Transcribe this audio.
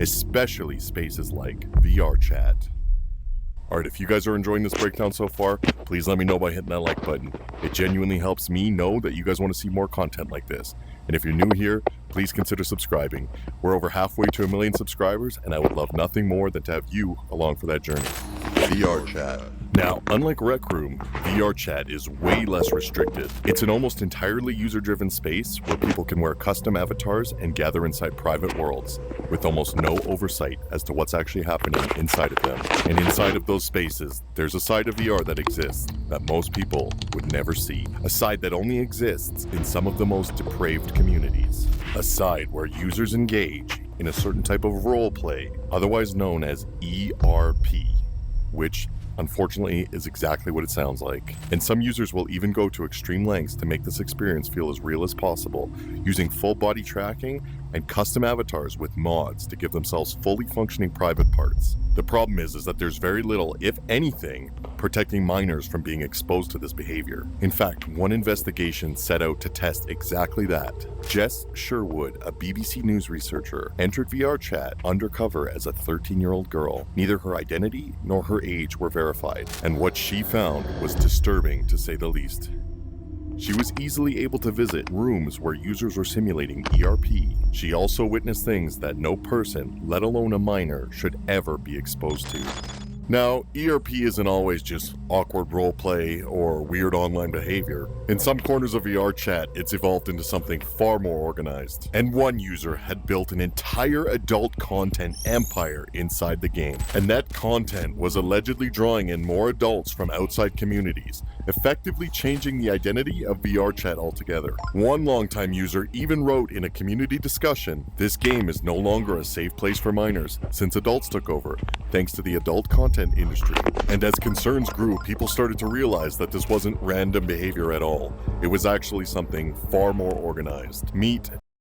especially spaces like VR chat. Alright, if you guys are enjoying this breakdown so far, please let me know by hitting that like button. It genuinely helps me know that you guys want to see more content like this. And if you're new here, please consider subscribing. We're over halfway to 1 million subscribers, and I would love nothing more than to have you along for that journey. VR chat. Now, unlike Rec Room, VR chat is way less restricted. It's an almost entirely user-driven space where people can wear custom avatars and gather inside private worlds, with almost no oversight as to what's actually happening inside of them. And inside of those spaces, there's a side of VR that exists that most people would never see. A side that only exists in some of the most depraved communities. A side where users engage in a certain type of role play, otherwise known as ERP, which unfortunately is exactly what it sounds like. And some users will even go to extreme lengths to make this experience feel as real as possible, using full body tracking and custom avatars with mods to give themselves fully functioning private parts. The problem is that there's very little, if anything, protecting minors from being exposed to this behavior. In fact, one investigation set out to test exactly that. Jess Sherwood, a BBC News researcher, entered VR chat undercover as a 13-year-old girl. Neither her identity nor her age were verified, and what she found was disturbing to say the least. She was easily able to visit rooms where users were simulating ERP. She also witnessed things that no person, let alone a minor, should ever be exposed to. Now, ERP isn't always just awkward roleplay or weird online behavior. In some corners of VR chat, it's evolved into something far more organized. And one user had built an entire adult content empire inside the game. And that content was allegedly drawing in more adults from outside communities, effectively changing the identity of VR chat altogether. One longtime user even wrote in a community discussion, "This game is no longer a safe place for minors, since adults took over, thanks to the adult content industry." And as concerns grew, people started to realize that this wasn't random behavior at all. It was actually something far more organized. Meet